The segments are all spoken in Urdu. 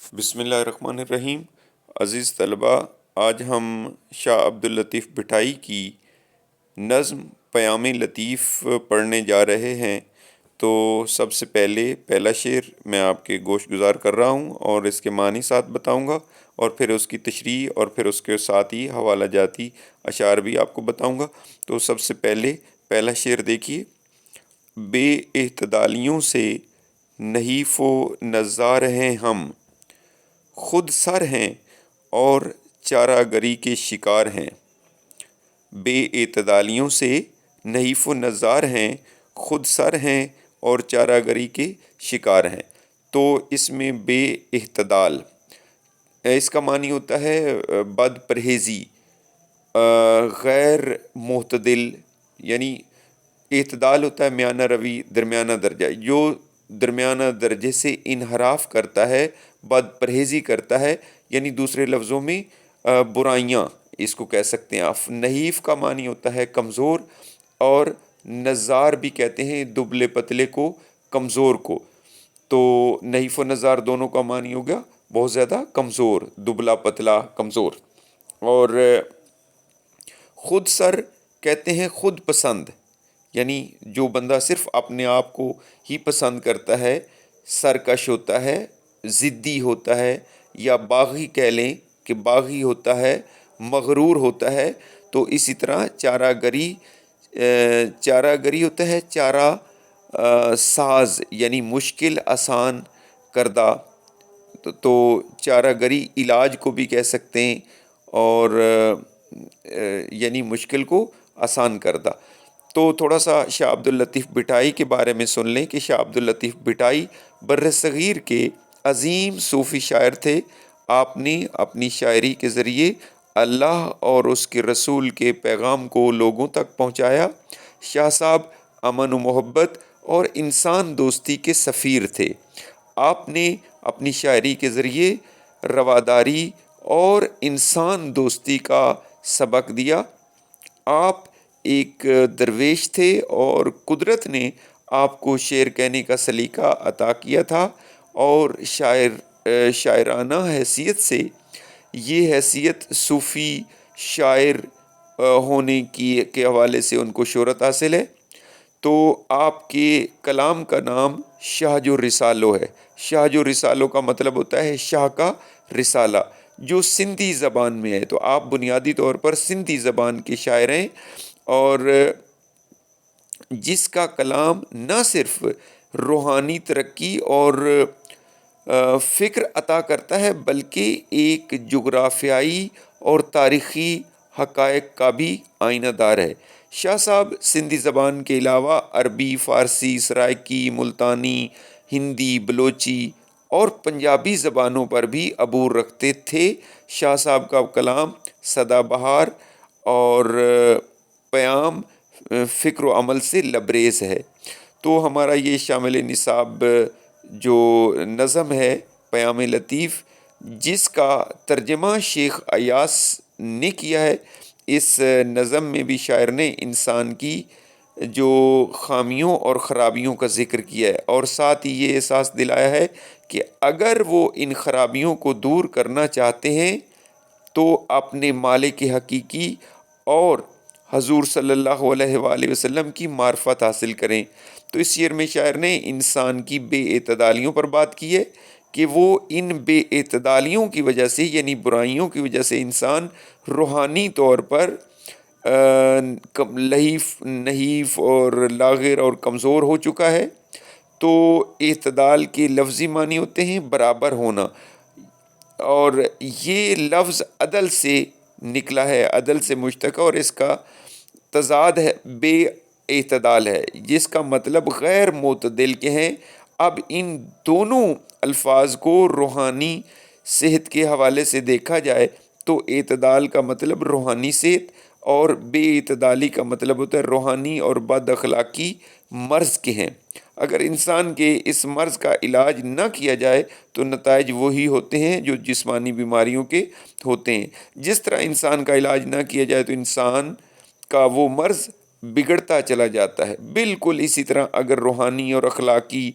بسم اللہ الرحمن الرحیم۔ عزیز طلباء، آج ہم شاہ عبداللطیف بھٹائی کی نظم پیام لطیف پڑھنے جا رہے ہیں۔ تو سب سے پہلا شعر میں آپ کے گوش گزار کر رہا ہوں اور اس کے معنی ساتھ بتاؤں گا، اور پھر اس کی تشریح اور پھر اس کے ساتھ ہی حوالہ جاتی اشعار بھی آپ کو بتاؤں گا۔ تو سب سے پہلا شعر دیکھیے۔ بے اعتدالیوں سے نحیف و نزار ہیں ہم، خود سر ہیں اور چارہ گری کے شکار ہیں۔ بے اعتدالیوں سے نحیف و نزار ہیں، خود سر ہیں اور چارہ گری کے شکار ہیں۔ تو اس میں بے اعتدال، اس کا معنی ہوتا ہے بد پرہیزی، غیر معتدل، یعنی اعتدال ہوتا ہے میانہ روی، درمیانہ درجہ۔ جو درمیانہ درجے سے انحراف کرتا ہے، بد پرہیزی کرتا ہے، یعنی دوسرے لفظوں میں برائیاں اس کو کہہ سکتے ہیں آپ۔ نحیف کا معنی ہوتا ہے کمزور، اور نزار بھی کہتے ہیں دبلے پتلے کو، کمزور کو۔ تو نحیف و نزار دونوں کا معنی ہو گیا بہت زیادہ کمزور، دبلا پتلا کمزور۔ اور خود سر کہتے ہیں خود پسند، یعنی جو بندہ صرف اپنے آپ کو ہی پسند کرتا ہے، سرکش ہوتا ہے، ضدی ہوتا ہے، یا باغی کہہ لیں کہ باغی ہوتا ہے، مغرور ہوتا ہے۔ تو اسی طرح چارہ گری ہوتا ہے چارہ ساز، یعنی مشکل آسان کردہ۔ تو چارہ گری علاج کو بھی کہہ سکتے ہیں، اور یعنی مشکل کو آسان کردہ۔ تو تھوڑا سا شاہ عبداللطیف بھٹائی کے بارے میں سن لیں کہ شاہ عبداللطیف بھٹائی برصغیر کے عظیم صوفی شاعر تھے۔ آپ نے اپنی شاعری کے ذریعے اللہ اور اس کے رسول کے پیغام کو لوگوں تک پہنچایا۔ شاہ صاحب امن و محبت اور انسان دوستی کے سفیر تھے۔ آپ نے اپنی شاعری کے ذریعے رواداری اور انسان دوستی کا سبق دیا۔ آپ ایک درویش تھے اور قدرت نے آپ کو شعر کہنے کا سلیقہ عطا کیا تھا، اور شاعرانہ حیثیت سے یہ حیثیت صوفی شاعر ہونے کے حوالے سے ان کو شہرت حاصل ہے۔ تو آپ کے کلام کا نام شاہ الرسالوں ہے۔ شاہ الرسالوں کا مطلب ہوتا ہے شاہ کا رسالہ، جو سندھی زبان میں ہے۔ تو آپ بنیادی طور پر سندھی زبان کے شاعر ہیں، اور جس کا کلام نہ صرف روحانی ترقی اور فکر عطا کرتا ہے، بلکہ ایک جغرافیائی اور تاریخی حقائق کا بھی آئینہ دار ہے۔ شاہ صاحب سندھی زبان کے علاوہ عربی، فارسی، سرائکی، ملتانی، ہندی، بلوچی اور پنجابی زبانوں پر بھی عبور رکھتے تھے۔ شاہ صاحب کا کلام سدا بہار اور پیام فکر و عمل سے لبریز ہے۔ تو ہمارا یہ شامل نصاب جو نظم ہے پیام لطیف، جس کا ترجمہ شیخ ایاس نے کیا ہے، اس نظم میں بھی شاعر نے انسان کی جو خامیوں اور خرابیوں کا ذکر کیا ہے، اور ساتھ ہی یہ احساس دلایا ہے کہ اگر وہ ان خرابیوں کو دور کرنا چاہتے ہیں تو اپنے مالک حقیقی اور حضور صلی اللہ علیہ وآلہ وسلم کی معرفت حاصل کریں۔ تو اس شعر میں شاعر نے انسان کی بے اعتدالیوں پر بات کی ہے کہ وہ ان بے اعتدالیوں کی وجہ سے، یعنی برائیوں کی وجہ سے انسان روحانی طور پر نحیف اور لاغر اور کمزور ہو چکا ہے۔ تو اعتدال کے لفظی معنی ہوتے ہیں برابر ہونا، اور یہ لفظ عدل سے نکلا ہے، عدل سے مشتق، اور اس کا تضاد ہے بے اعتدال ہے، جس کا مطلب غیر معتدل کے ہیں۔ اب ان دونوں الفاظ کو روحانی صحت کے حوالے سے دیکھا جائے تو اعتدال کا مطلب روحانی صحت، اور بے اعتدالی کا مطلب ہوتا ہے روحانی اور بد اخلاقی مرض کے ہیں۔ اگر انسان کے اس مرض کا علاج نہ کیا جائے تو نتائج وہی ہوتے ہیں جو جسمانی بیماریوں کے ہوتے ہیں۔ جس طرح انسان کا علاج نہ کیا جائے تو انسان کا وہ مرض بگڑتا چلا جاتا ہے، بالکل اسی طرح اگر روحانی اور اخلاقی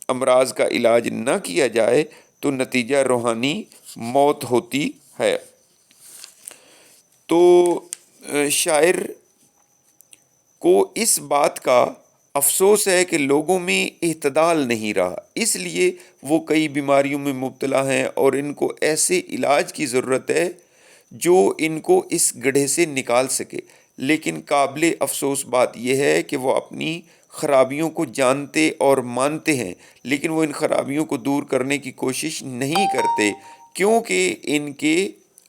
امراض کا علاج نہ کیا جائے تو نتیجہ روحانی موت ہوتی ہے۔ تو شاعر کو اس بات کا افسوس ہے کہ لوگوں میں اعتدال نہیں رہا، اس لیے وہ کئی بیماریوں میں مبتلا ہیں اور ان کو ایسے علاج کی ضرورت ہے جو ان کو اس گڑھے سے نکال سکے۔ لیکن قابل افسوس بات یہ ہے کہ وہ اپنی خرابیوں کو جانتے اور مانتے ہیں، لیکن وہ ان خرابیوں کو دور کرنے کی کوشش نہیں کرتے، کیونکہ ان کے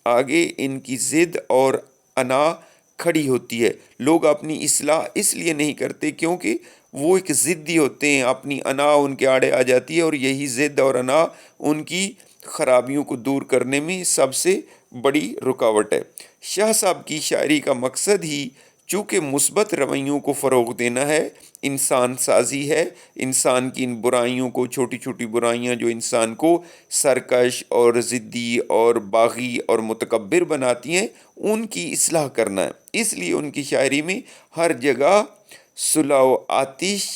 آگے ان کی ضد اور انا کھڑی ہوتی ہے۔ لوگ اپنی اصلاح اس لیے نہیں کرتے کیونکہ وہ ایک ضدی ہوتے ہیں، اپنی انا ان کے آڑے آ جاتی ہے، اور یہی ضد اور انا ان کی خرابیوں کو دور کرنے میں سب سے بڑی رکاوٹ ہے۔ شاہ صاحب کی شاعری کا مقصد ہی چونکہ مثبت رویوں کو فروغ دینا ہے، انسان سازی ہے، انسان کی ان برائیوں کو، چھوٹی چھوٹی برائیاں جو انسان کو سرکش اور ضدی اور باغی اور متکبر بناتی ہیں، ان کی اصلاح کرنا ہے۔ اس لیے ان کی شاعری میں ہر جگہ صلح و آتش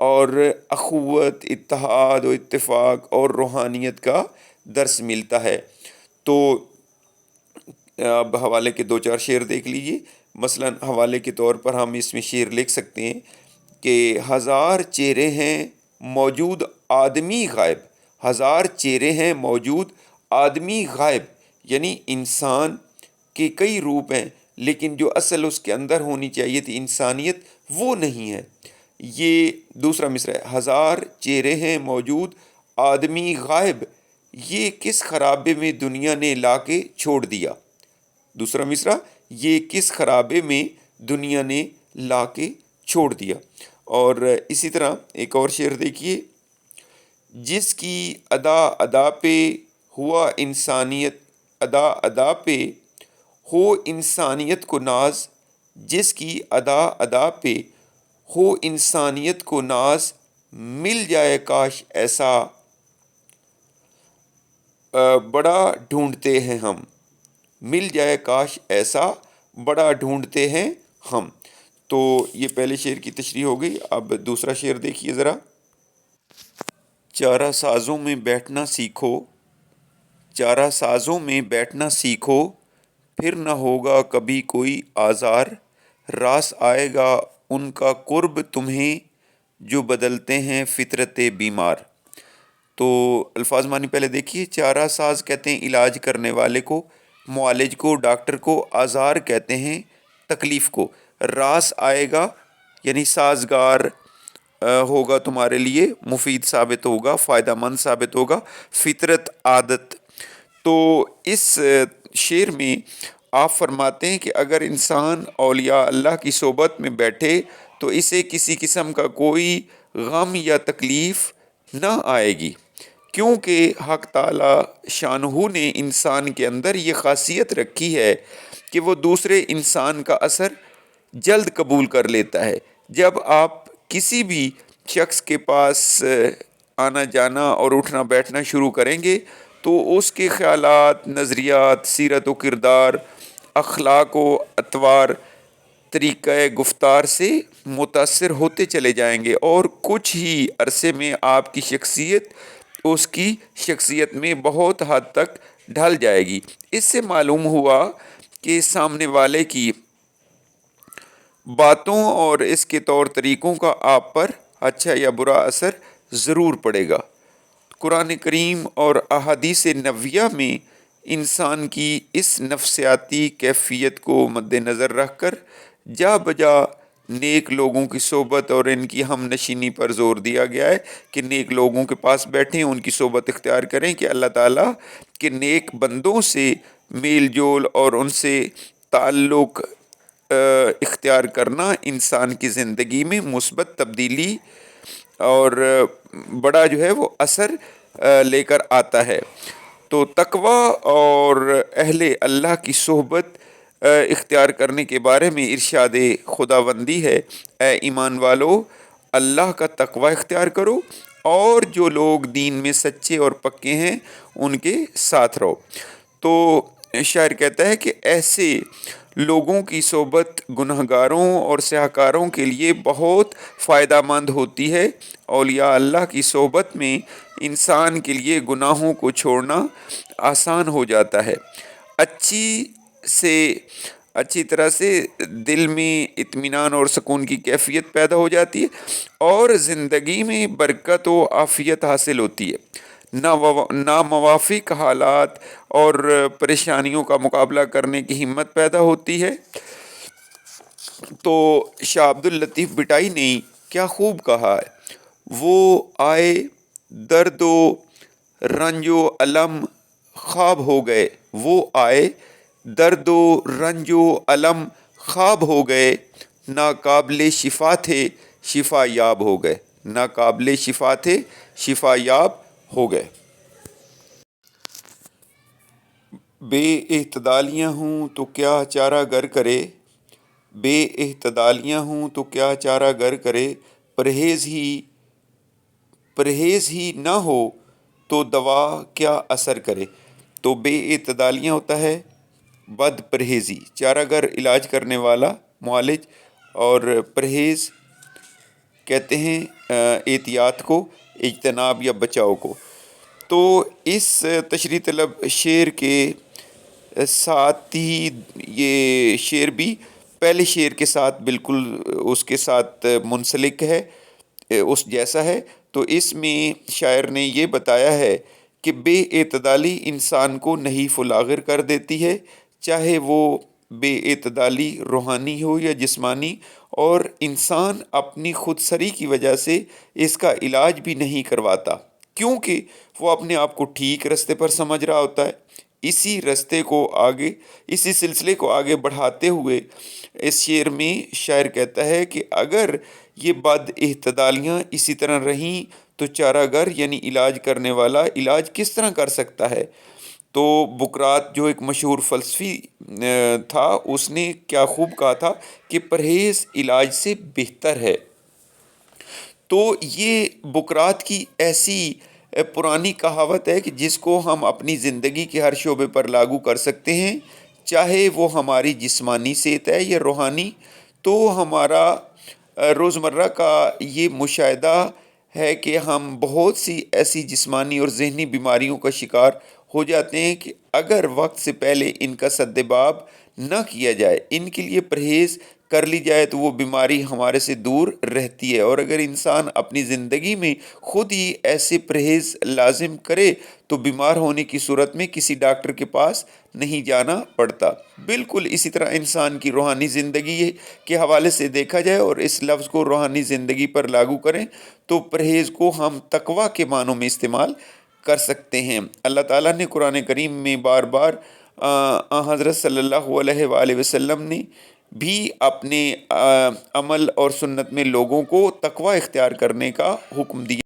اور اخوت، اتحاد و اتفاق اور روحانیت کا درس ملتا ہے۔ تو اب حوالے کے 2-4 شعر دیکھ لیجئے۔ مثلا حوالے کے طور پر ہم اس میں شعر لکھ سکتے ہیں کہ ہزار چہرے ہیں موجود آدمی غائب، ہزار چہرے ہیں موجود آدمی غائب، یعنی انسان کے کئی روپ ہیں لیکن جو اصل اس کے اندر ہونی چاہیے تھی انسانیت، وہ نہیں ہے۔ یہ دوسرا مصرع ہے، ہزار چہرے ہیں موجود آدمی غائب، یہ کس خرابے میں دنیا نے لا کے چھوڑ دیا۔ دوسرا مصرع، یہ کس خرابے میں دنیا نے لا کے چھوڑ دیا۔ اور اسی طرح ایک اور شعر دیکھیے، جس کی ادا ادا پہ ہوا انسانیت، ادا ادا پہ ہو انسانیت کو ناز، جس کی ادا ادا پہ ہو انسانیت کو ناز، مل جائے کاش ایسا بڑا ڈھونڈتے ہیں ہم، مل جائے کاش ایسا بڑا ڈھونڈتے ہیں ہم۔ تو یہ پہلے شعر کی تشریح ہو گئی۔ اب دوسرا شعر دیکھیے ذرا، چارہ سازوں میں بیٹھنا سیکھو، چارہ سازوں میں بیٹھنا سیکھو، پھر نہ ہوگا کبھی کوئی آزار، راس آئے گا ان کا قرب تمہیں جو بدلتے ہیں فطرت بیمار۔ تو الفاظ معنی پہلے دیکھیے، چارہ ساز کہتے ہیں علاج کرنے والے کو، معالج کو، ڈاکٹر کو، آزار کہتے ہیں تکلیف کو، راس آئے گا یعنی سازگار ہوگا، تمہارے لیے مفید ثابت ہوگا، فائدہ مند ثابت ہوگا، فطرت عادت۔ تو اس شعر میں آپ فرماتے ہیں کہ اگر انسان اولیاء اللہ کی صحبت میں بیٹھے تو اسے کسی قسم کا کوئی غم یا تکلیف نہ آئے گی، کیونکہ حق تعالیٰ شانہ نے انسان کے اندر یہ خاصیت رکھی ہے کہ وہ دوسرے انسان کا اثر جلد قبول کر لیتا ہے۔ جب آپ کسی بھی شخص کے پاس آنا جانا اور اٹھنا بیٹھنا شروع کریں گے تو اس کے خیالات، نظریات، سیرت و کردار، اخلاق و اطوار، طریقہ گفتار سے متاثر ہوتے چلے جائیں گے، اور کچھ ہی عرصے میں آپ کی شخصیت اس کی شخصیت میں بہت حد تک ڈھل جائے گی۔ اس سے معلوم ہوا کہ سامنے والے کی باتوں اور اس کے طور طریقوں کا آپ پر اچھا یا برا اثر ضرور پڑے گا۔ قرآن کریم اور احادیث نبویہ میں انسان کی اس نفسیاتی کیفیت کو مد نظر رکھ کر جا بجا نیک لوگوں کی صحبت اور ان کی ہم نشینی پر زور دیا گیا ہے کہ نیک لوگوں کے پاس بیٹھیں، ان کی صحبت اختیار کریں، کہ اللہ تعالیٰ کے نیک بندوں سے میل جول اور ان سے تعلق اختیار کرنا انسان کی زندگی میں مثبت تبدیلی اور بڑا جو ہے وہ اثر لے کر آتا ہے۔ تو تقویٰ اور اہل اللہ کی صحبت اختیار کرنے کے بارے میں ارشاد خداوندی ہے، اے ایمان والو اللہ کا تقویٰ اختیار کرو اور جو لوگ دین میں سچے اور پکے ہیں ان کے ساتھ رہو۔ تو شاعر کہتا ہے کہ ایسے لوگوں کی صحبت گنہگاروں اور سیاہکاروں کے لیے بہت فائدہ مند ہوتی ہے۔ اولیاء اللہ کی صحبت میں انسان کے لیے گناہوں کو چھوڑنا آسان ہو جاتا ہے، اچھی طرح سے دل میں اطمینان اور سکون کی کیفیت پیدا ہو جاتی ہے اور زندگی میں برکت و عافیت حاصل ہوتی ہے۔ ناموافق حالات اور پریشانیوں کا مقابلہ کرنے کی ہمت پیدا ہوتی ہے۔ تو شاہ عبد اللطیف بٹائی نے کیا خوب کہا ہے، وہ آئے درد و رنج و الم خواب ہو گئے، وہ آئے درد و رنج و الم خواب ہو گئے، ناقابل شفا تھے شفا یاب ہو گئے، ناقابل شفا تھے شفا یاب ہو گئے۔ بے اعتدالیاں ہوں تو کیا چارہ گر کرے، بے اعتدالیاں ہوں تو کیا چارہ گر کرے، پرہیز ہی نہ ہو تو دوا کیا اثر کرے۔ تو بے اعتدالیاں ہوتا ہے بد پرہیزی، چارہ گر علاج کرنے والا، معالج، اور پرہیز کہتے ہیں احتیاط کو، اجتناب یا بچاؤ کو۔ تو اس تشریح طلب شعر کے ساتھ ہی یہ شعر بھی پہلے شعر کے ساتھ بالکل اس کے ساتھ منسلک ہے، اس جیسا ہے۔ تو اس میں شاعر نے یہ بتایا ہے کہ بے اعتدالی انسان کو نحیف و لاغر کر دیتی ہے، چاہے وہ بے اعتدالی روحانی ہو یا جسمانی، اور انسان اپنی خود سری کی وجہ سے اس کا علاج بھی نہیں کرواتا، کیونکہ وہ اپنے آپ کو ٹھیک رستے پر سمجھ رہا ہوتا ہے۔ اسی سلسلے کو آگے بڑھاتے ہوئے اس شعر میں شاعر کہتا ہے کہ اگر یہ بد اعتدالیاں اسی طرح رہیں تو چارہ گر یعنی علاج کرنے والا علاج کس طرح کر سکتا ہے۔ تو بکرات جو ایک مشہور فلسفی تھا، اس نے کیا خوب کہا تھا کہ پرہیز علاج سے بہتر ہے۔ تو یہ بکرات کی ایسی پرانی کہاوت ہے کہ جس کو ہم اپنی زندگی کے ہر شعبے پر لاگو کر سکتے ہیں، چاہے وہ ہماری جسمانی صحت ہے یا روحانی۔ تو ہمارا روزمرہ کا یہ مشاہدہ ہے کہ ہم بہت سی ایسی جسمانی اور ذہنی بیماریوں کا شکار ہو جاتے ہیں کہ اگر وقت سے پہلے ان کا سدباب نہ کیا جائے، ان کے لیے پرہیز کر لی جائے، تو وہ بیماری ہمارے سے دور رہتی ہے۔ اور اگر انسان اپنی زندگی میں خود ہی ایسے پرہیز لازم کرے تو بیمار ہونے کی صورت میں کسی ڈاکٹر کے پاس نہیں جانا پڑتا۔ بالکل اسی طرح انسان کی روحانی زندگی کے حوالے سے دیکھا جائے اور اس لفظ کو روحانی زندگی پر لاگو کریں تو پرہیز کو ہم تقویٰ کے معنوں میں استعمال کر سکتے ہیں۔ اللہ تعالیٰ نے قرآن کریم میں بار بار حضرت صلی اللہ علیہ وآلہ وسلم نے بھی اپنے عمل اور سنت میں لوگوں کو تقویٰ اختیار کرنے کا حکم دیا۔